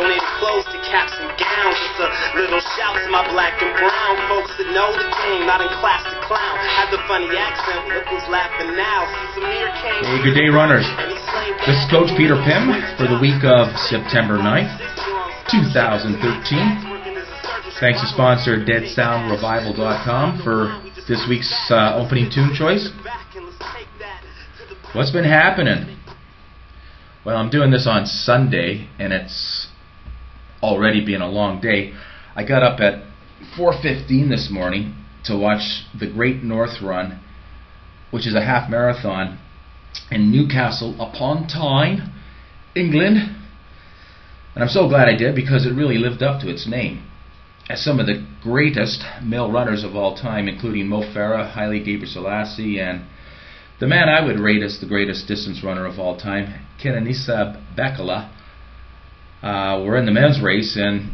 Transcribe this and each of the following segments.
donated clothes to caps and gowns. Just a little shout to my black and brown folks that know the game, not in class to clown. Had the funny accent, look who's laughing now. See Samir came. Hey, good day, runners. This is Coach Peter Pim for the week of September 9th, 2013. Thanks to sponsor DeadSoundRevival.com for this week's opening tune choice. What's been happening? Well, I'm doing this on Sunday, and it's already been a long day. I got up at 4:15 this morning to watch the Great North Run, which is a half marathon in Newcastle upon Tyne, England. And I'm so glad I did, because it really lived up to its name. As some of the greatest male runners of all time, including Mo Farah, Haile Gebrselassie, and the man I would rate as the greatest distance runner of all time, Kenenisa Bekele, were in the men's race, and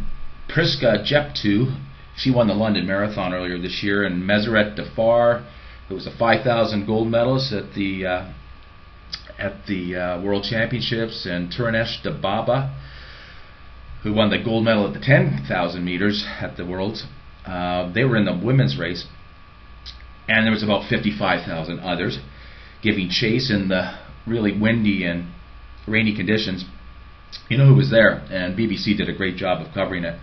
Priska Jeptu, she won the London Marathon earlier this year, and Meseret Defar, who was a 5,000 gold medalist at the World Championships, and Tirunesh Dibaba, who won the gold medal at the 10,000 meters at the Worlds. They were in the women's race, and there was about 55,000 others giving chase in the really windy and rainy conditions. You know who was there, and BBC did a great job of covering it.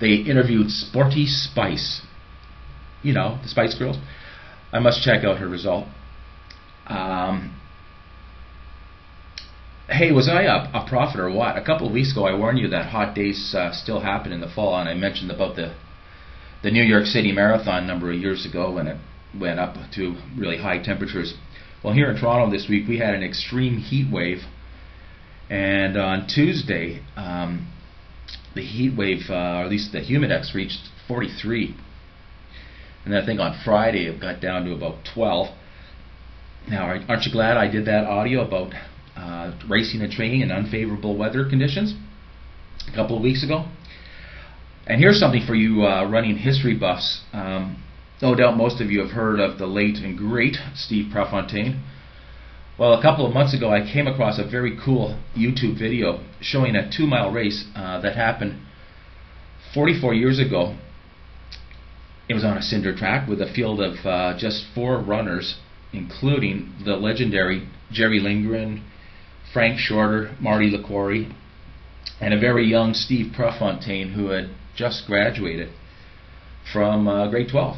They interviewed Sporty Spice, you know, the Spice Girls. I must check out her result. Hey, was I a prophet or what? A couple of weeks ago I warned you that hot days still happen in the fall, and I mentioned about the New York City Marathon a number of years ago when it went up to really high temperatures. Well, here in Toronto this week we had an extreme heat wave, and on Tuesday the heat wave, or at least the humidex, reached 43, and I think on Friday it got down to about 12. Now, aren't you glad I did that audio about racing and training in unfavorable weather conditions a couple of weeks ago? And here's something for you running history buffs. No doubt most of you have heard of the late and great Steve Prefontaine. Well, a couple of months ago I came across a very cool YouTube video showing a 2-mile race that happened 44 years ago. It was on a cinder track with a field of just 4 runners, including the legendary Jerry Lindgren, Frank Shorter, Marty LaQuarrie, and a very young Steve Prefontaine, who had just graduated from grade 12.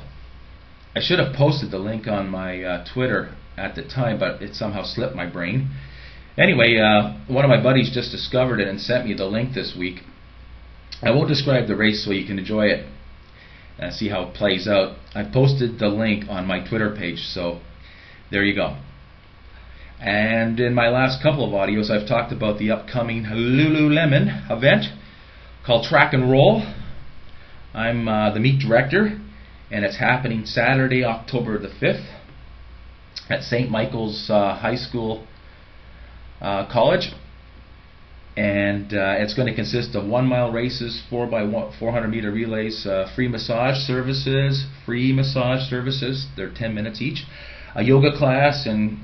I should have posted the link on my Twitter at the time, but it somehow slipped my brain. Anyway, one of my buddies just discovered it and sent me the link this week. I won't describe the race so you can enjoy it and see how it plays out. I posted the link on my Twitter page, so there you go. And in my last couple of audios I've talked about the upcoming Lululemon event called Track and Roll. I'm the meet director, and it's happening Saturday, October the 5th at St. Michael's High School College. And it's going to consist of 1-mile races, 4x400 meter relays, free massage services. They're 10 minutes each. A yoga class and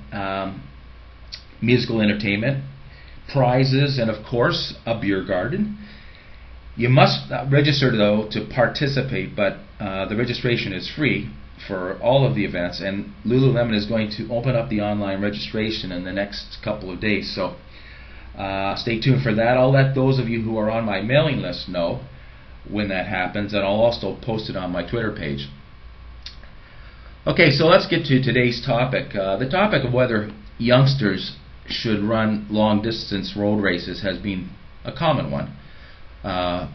musical entertainment, prizes, and of course a beer garden. You must register though to participate, but the registration is free for all of the events, and Lululemon is going to open up the online registration in the next couple of days, so stay tuned for that. I'll let those of you who are on my mailing list know when that happens, and I'll also post it on my Twitter page. Okay, so let's get to today's topic. The topic of whether youngsters should run long-distance road races has been a common one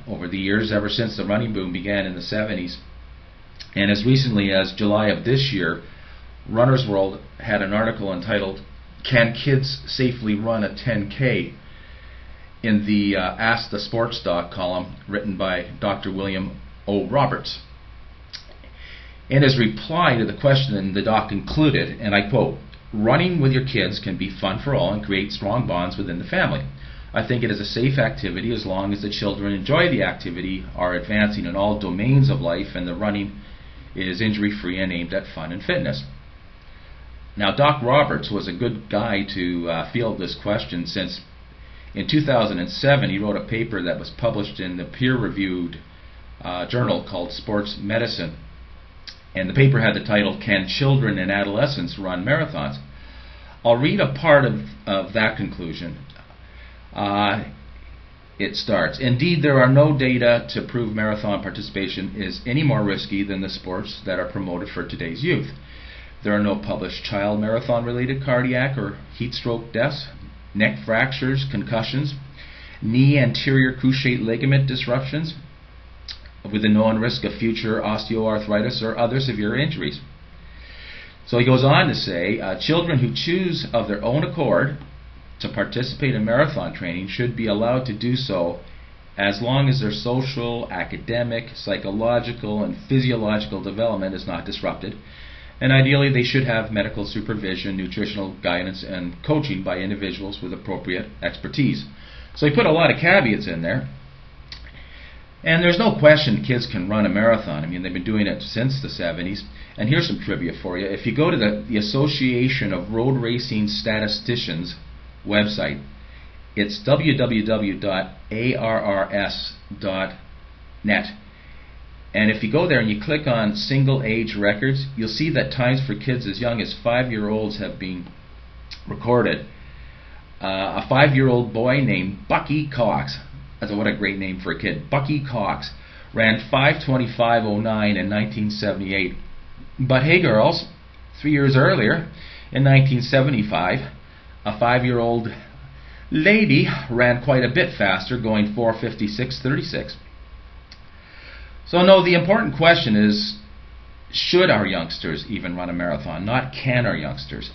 over the years, ever since the running boom began in the 70s. And as recently as July of this year, Runner's World had an article entitled, "Can Kids Safely Run a 10K?" in the Ask the Sports Doc column written by Dr. William O. Roberts. In his reply to the question, the doc concluded, and I quote, "Running with your kids can be fun for all and create strong bonds within the family. I think it is a safe activity as long as the children enjoy the activity, are advancing in all domains of life, and the running is injury-free and aimed at fun and fitness." Now, Doc Roberts was a good guy to field this question, since In 2007, he wrote a paper that was published in the peer-reviewed journal called Sports Medicine. And the paper had the title, Can Children and Adolescents Run Marathons? I'll read a part of that conclusion. It starts, indeed, there are no data to prove marathon participation is any more risky than the sports that are promoted for today's youth. There are no published child marathon-related cardiac or heat stroke deaths, neck fractures, concussions, knee anterior cruciate ligament disruptions, with a known risk of future osteoarthritis or other severe injuries. So he goes on to say, children who choose of their own accord to participate in marathon training should be allowed to do so as long as their social, academic, psychological, and physiological development is not disrupted. And ideally, they should have medical supervision, nutritional guidance, and coaching by individuals with appropriate expertise. So he put a lot of caveats in there. And there's no question kids can run a marathon. I mean, they've been doing it since the 70s. And here's some trivia for you. If you go to the Association of Road Racing Statisticians website, it's www.arrs.net. And if you go there and you click on single age records, you'll see that times for kids as young as 5-year-olds have been recorded. A 5-year-old boy named Bucky Cox, what a great name for a kid, Bucky Cox, ran 5:25:09 in 1978. But hey girls, 3 years earlier, in 1975, a 5-year-old lady ran quite a bit faster, going 4:56:36. So no, the important question is, should our youngsters even run a marathon? Not can our youngsters.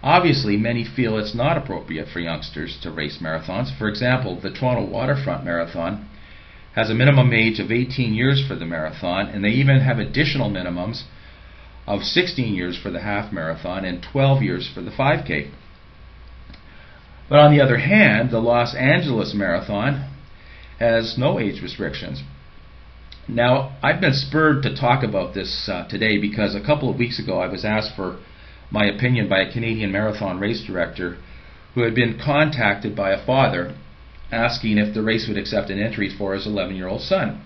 Obviously, many feel it's not appropriate for youngsters to race marathons. For example, the Toronto Waterfront Marathon has a minimum age of 18 years for the marathon, and they even have additional minimums of 16 years for the half marathon and 12 years for the 5K. But on the other hand, the Los Angeles Marathon has no age restrictions. Now, I've been spurred to talk about this today because a couple of weeks ago I was asked for my opinion by a Canadian marathon race director who had been contacted by a father asking if the race would accept an entry for his 11-year-old son,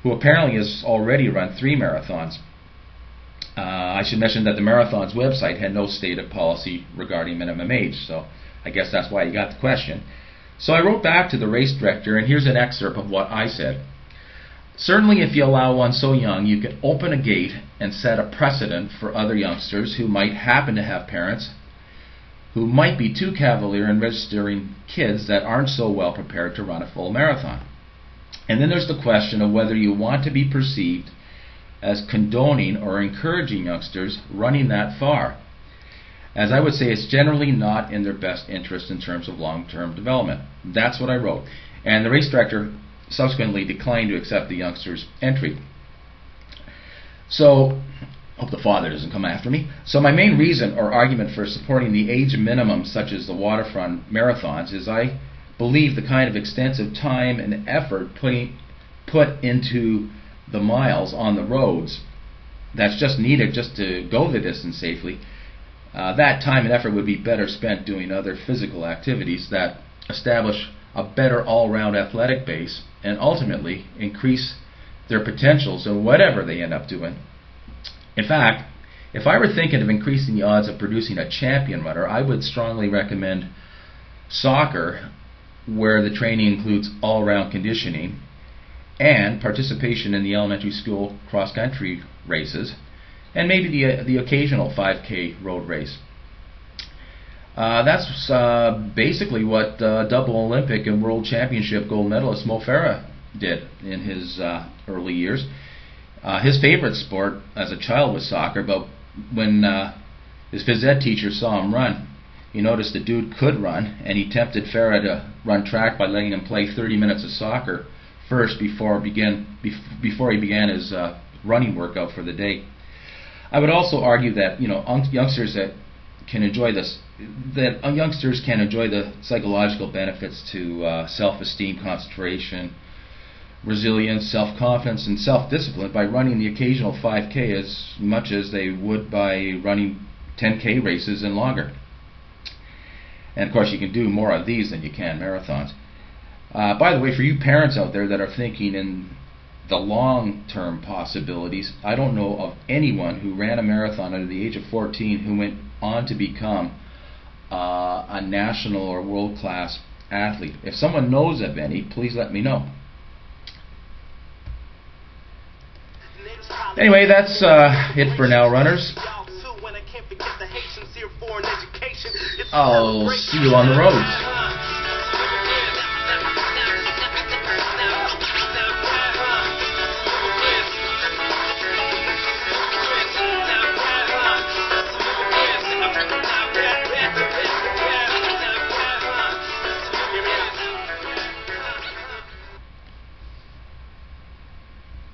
who apparently has already run 3 marathons. I should mention that the marathon's website had no stated policy regarding minimum age, so I guess that's why he got the question. So I wrote back to the race director, and here's an excerpt of what I said. Certainly, if you allow one so young, you can open a gate and set a precedent for other youngsters who might happen to have parents who might be too cavalier in registering kids that aren't so well prepared to run a full marathon. And then there's the question of whether you want to be perceived as condoning or encouraging youngsters running that far. As I would say, it's generally not in their best interest in terms of long-term development. That's what I wrote. And the race director subsequently declined to accept the youngster's entry. So, hope the father doesn't come after me. So my main reason or argument for supporting the age minimum such as the waterfront marathons is I believe the kind of extensive time and effort put into the miles on the roads that's just needed just to go the distance safely, that time and effort would be better spent doing other physical activities that establish a better all-round athletic base and ultimately increase their potentials in whatever they end up doing. In fact, if I were thinking of increasing the odds of producing a champion runner, I would strongly recommend soccer, where the training includes all-round conditioning and participation in the elementary school cross-country races, and maybe the occasional 5K road race. That's basically what double Olympic and World Championship gold medalist Mo Farah did in his early years. His favorite sport as a child was soccer, but when his phys ed teacher saw him run, he noticed the dude could run, and he tempted Farah to run track by letting him play 30 minutes of soccer first before he began his running workout for the day. I would also argue that youngsters can enjoy the psychological benefits to self-esteem, concentration, resilience, self-confidence, and self-discipline by running the occasional 5K as much as they would by running 10K races and longer. And of course, you can do more of these than you can marathons. By the way, for you parents out there that are thinking in the long-term possibilities, I don't know of anyone who ran a marathon under the age of 14 who went on to become a national or world-class athlete. If someone knows of any, please let me know. Anyway, that's it for now, runners. I'll see you on the roads.